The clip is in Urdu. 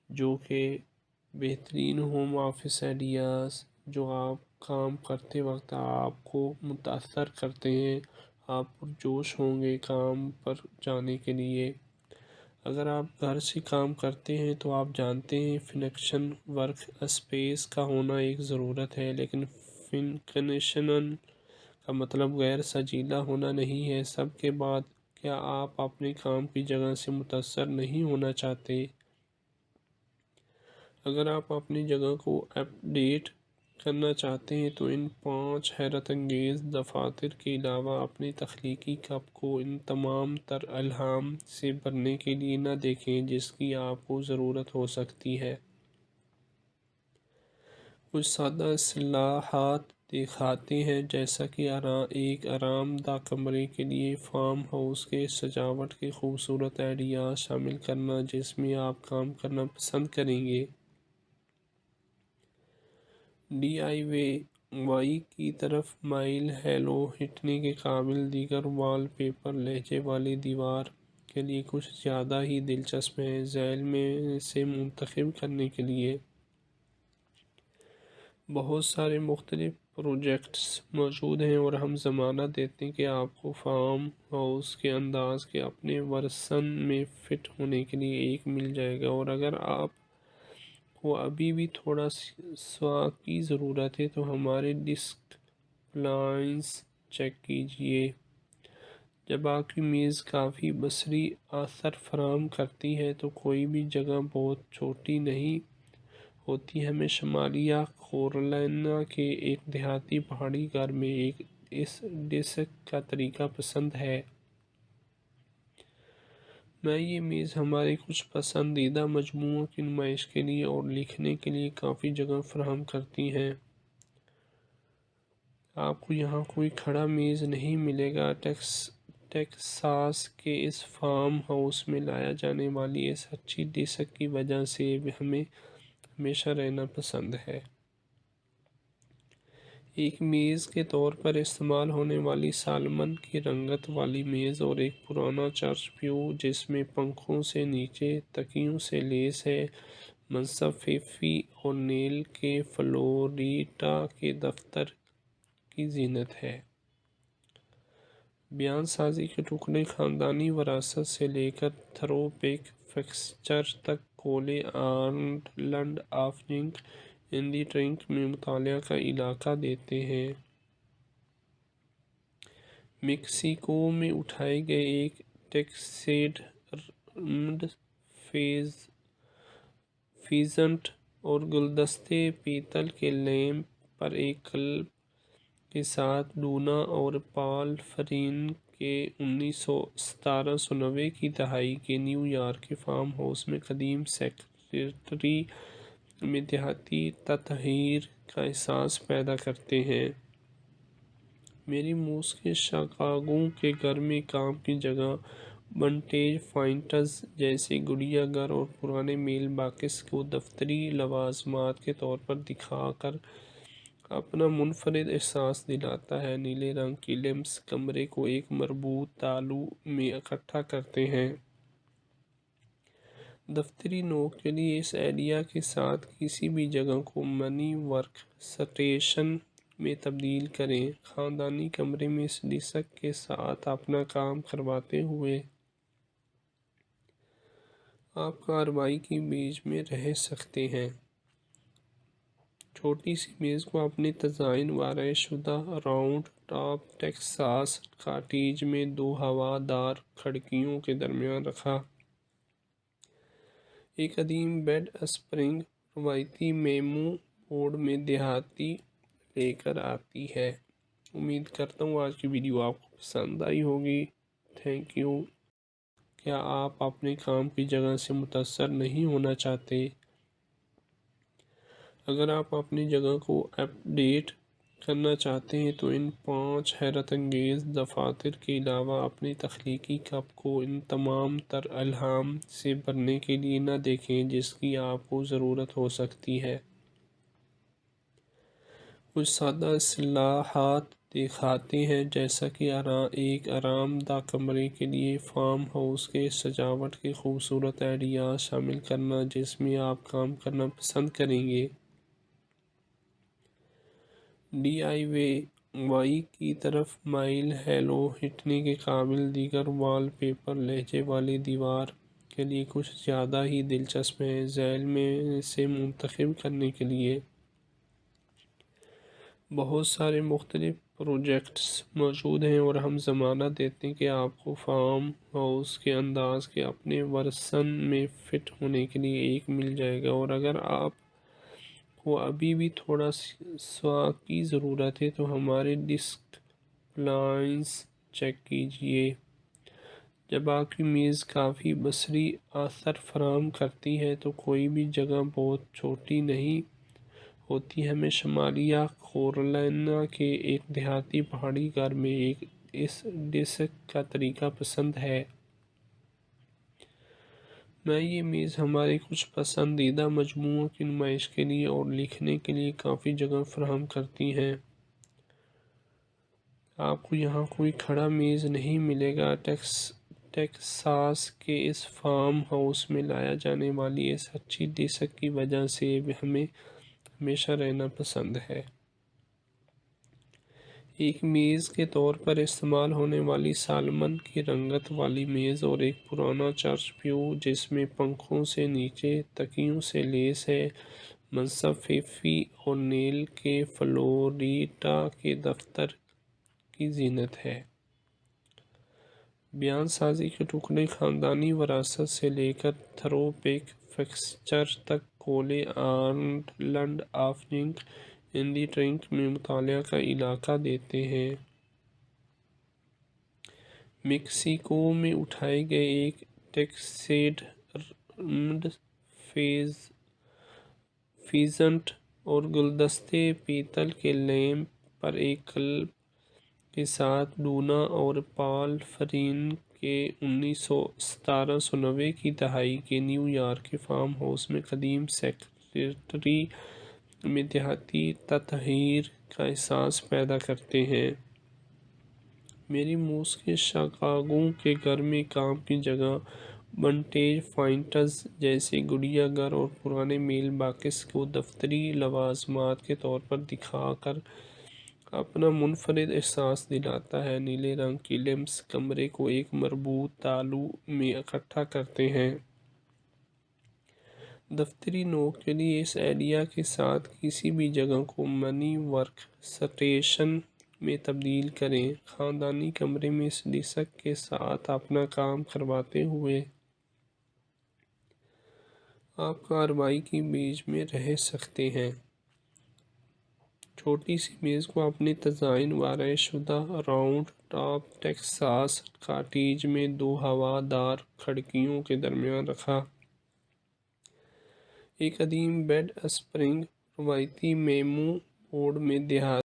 جو کہ بہترین ہوم آفس آئیڈیاز جو آپ کام کرتے وقت آپ کو متاثر کرتے ہیں، آپ پرجوش ہوں گے کام پر جانے کے لیے۔ اگر آپ گھر سے کام کرتے ہیں تو آپ جانتے ہیں فنکشن ورک اسپیس کا ہونا ایک ضرورت ہے، لیکن فنکنشن کا مطلب غیر سجیلا ہونا نہیں ہے۔ سب کے بعد کیا آپ اپنے کام کی جگہ سے متاثر نہیں ہونا چاہتے؟ اگر آپ اپنی جگہ کو اپ ڈیٹ کرنا چاہتے ہیں تو ان 5 حیرت انگیز دفاتر کے علاوہ اپنی تخلیقی کپ کو ان تمام تر الہام سے بھرنے کے لیے نہ دیکھیں جس کی آپ کو ضرورت ہو سکتی ہے۔ کچھ سادہ اصطلاحات دکھاتے ہیں، جیسا کہ ایک آرام دہ کمرے کے لیے فارم ہاؤس کے سجاوٹ کے خوبصورت آئیڈیاز شامل کرنا جس میں آپ کام کرنا پسند کریں گے۔ ڈی آئی وائی کی طرف مائل ہیلو ہٹنے کے قابل دیگر وال پیپر لہجے والی دیوار کے لیے کچھ زیادہ ہی دلچسپ ہیں۔ ذیل میں سے منتخب کرنے کے لیے بہت سارے مختلف پروجیکٹس موجود ہیں اور ہم ضمانت دیتے ہیں کہ آپ کو فارم ہاؤس کے انداز کے اپنے ورژن میں فٹ ہونے کے لیے ایک مل جائے گا۔ اور اگر آپ کو ابھی بھی تھوڑا سوا کی ضرورت ہے تو ہمارے ڈسک پلانس چیک کیجئے۔ جب آپ کی میز کافی بصری اثر فراہم کرتی ہے تو کوئی بھی جگہ بہت چھوٹی نہیں ہوتی۔ ہمیں شمالیہ کیرولینا کے ایک دیہاتی پہاڑی گھر میں اس ڈیسک کا طریقہ پسند ہے۔ میں یہ میز ہمارے کچھ پسندیدہ مجموعوں کی نمائش کے لیے اور لکھنے کے لیے کافی جگہ فراہم کرتی ہے۔ آپ کو یہاں کوئی کھڑا میز نہیں ملے گا۔ ٹیکساس کے اس فارم ہاؤس میں لایا جانے والی اس اچھی ڈیسک کی وجہ سے ہمیں ہمیشہ رہنا پسند ہے۔ ایک میز کے طور پر استعمال ہونے والی سالمن کی رنگت والی میز اور ایک پرانا چرچ پیو جس میں پنکھوں سے نیچے تکیوں سے لیس ہے، منصب فیفی اورنیل کے فلوریڈا کے دفتر کی زینت ہے۔ بیان سازی کے ٹکڑے خاندانی وراثت سے لے کر تھرو بیک فکسچر تک کولے island of junk in the trunk میں مطالعہ کا علاقہ دیتے ہیں۔ میکسیکو میں اٹھائے گئے ایک ٹیکسیڈرمڈ فیزنٹ اور گلدستے پیتل کے لیمپ پر ایک کلب کے ساتھ لونا اور پال فرین کے 1790 کی دہائی کے نیو یارک کے فارم ہاؤس میں قدیم سیکریٹری میں دیہاتی تطہیر کا احساس پیدا کرتے ہیں۔ میری موس کے شکاگو کے گھر میں کام کی جگہ ونٹیج فائنڈز جیسے گڑیا گھر اور پرانے میل باکس کو دفتری لوازمات کے طور پر دکھا کر اپنا منفرد احساس دلاتا ہے۔ نیلے رنگ کی لیمپس کمرے کو ایک مربوط تالو میں اکٹھا کرتے ہیں۔ دفتری نوک کے لیے اس آئیڈیا کے ساتھ کسی بھی جگہ کو منی ورک سٹیشن میں تبدیل کریں۔ خاندانی کمرے میں اس ڈیسک کے ساتھ اپنا کام کرواتے ہوئے آپ کارروائی کے بیچ میں رہ سکتے ہیں۔ چھوٹی سی میز کو اپنے تزئین و آرائش شدہ راؤنڈ ٹاپ ٹیکساس کاٹیج میں 2 ہوا دار کھڑکیوں کے درمیان رکھا۔ ایک قدیم بیڈ اسپرنگ روایتی میمو بورڈ میں دیہاتی لے کر آتی ہے۔ امید کرتا ہوں آج کی ویڈیو آپ کو پسند آئی ہوگی۔ Thank you. کیا آپ اپنے کام کی جگہ سے متاثر نہیں ہونا چاہتے؟ اگر آپ اپنی جگہ کو اپ ڈیٹ کرنا چاہتے ہیں تو ان 5 حیرت انگیز دفاتر کے علاوہ اپنی تخلیقی کپ کو ان تمام تر الہام سے بھرنے کے لیے نہ دیکھیں جس کی آپ کو ضرورت ہو سکتی ہے۔ کچھ سادہ اصطلاحات دکھاتے ہیں، جیسا کہ ایک آرام دہ کمرے کے لیے فارم ہاؤس کے سجاوٹ کے خوبصورت آئیڈیاز شامل کرنا جس میں آپ کام کرنا پسند کریں گے۔ ڈی آئی وائی کی طرف مائل ہیلو ہٹنے کے قابل دیگر وال پیپر لہجے والی دیوار کے لیے کچھ زیادہ ہی دلچسپ ہیں۔ ذیل میں سے منتخب کرنے کے لیے بہت سارے مختلف پروجیکٹس موجود ہیں اور ہم ضمانت دیتے ہیں کہ آپ کو فارم ہاؤس کے انداز کے اپنے ورژن میں فٹ ہونے کے لیے ایک مل جائے گا، اور اگر آپ کو ابھی بھی تھوڑا سا کی ضرورت ہے تو ہمارے ڈیسک پلانز چیک کیجئے۔ جب آپ کی میز کافی بصری اثر فراہم کرتی ہے تو کوئی بھی جگہ بہت چھوٹی نہیں ہوتی۔ ہمیں شمالیہ کیرولینا کے ایک دیہاتی پہاڑی گھر میں ایک اس ڈیسک کا طریقہ پسند ہے۔ میں یہ میز ہمارے کچھ پسندیدہ مجموعوں کی نمائش کے لیے اور لکھنے کے لیے کافی جگہ فراہم کرتی ہیں۔ آپ کو یہاں کوئی کھڑا میز نہیں ملے گا۔ ٹیکساس کے اس فارم ہاؤس میں لایا جانے والی اس اچھی ڈیسک کی وجہ سے ہمیں ہمیشہ رہنا پسند ہے۔ ایک میز کے طور پر استعمال ہونے والی سالمن کی رنگت والی میز اور ایک پرانا چرچ پیو جس میں پنکھوں سے نیچے تکیوں سے لیس ہے، منصب فیفی اونیل کے فلوریڈا کے دفتر کی زینت ہے۔ بیان سازی کے ٹکڑے خاندانی وراثت سے لے کر تھرو بیک فکسچر تک کولے island of junk in the trunk میں مطالعہ کا علاقہ دیتے ہیں۔ میکسیکو میں اٹھائے گئے ایک ٹیکسیڈرمڈ فیزنٹ اور گلدستے پیتل کے لیمپ پر ایک کلب کے ساتھ ڈونا اور پال فرین کے 1790 کی دہائی کے نیو یارک کے فارم ہاؤس میں قدیم سیکریٹری میں دیہاتی تطہیر کا احساس پیدا کرتے ہیں۔ میری موس کے شکاگو کے گھر میں کام کی جگہ ونٹیج فائنڈز جیسے گڑیا گھر اور پرانے میل باکس کو دفتری لوازمات کے طور پر دکھا کر اپنا منفرد احساس دلاتا ہے۔ نیلے رنگ کی لیمپس کمرے کو ایک مربوط تالو میں اکٹھا کرتے ہیں۔ دفتری نوک کے لیے اس آئیڈیا کے ساتھ کسی بھی جگہ کو منی ورک سٹیشن میں تبدیل کریں۔ خاندانی کمرے میں اس ڈیسک کے ساتھ اپنا کام کرواتے ہوئے آپ کارروائی کے بیچ میں رہ سکتے ہیں۔ چھوٹی سی میز کو اپنے تزئین و آرائش شدہ راؤنڈ ٹاپ ٹیکساس کاٹیج میں دو ہوا دار کھڑکیوں کے درمیان رکھا۔ ایک قدیم بیڈ اسپرنگ روایتی میمو بورڈ میں دیہاتی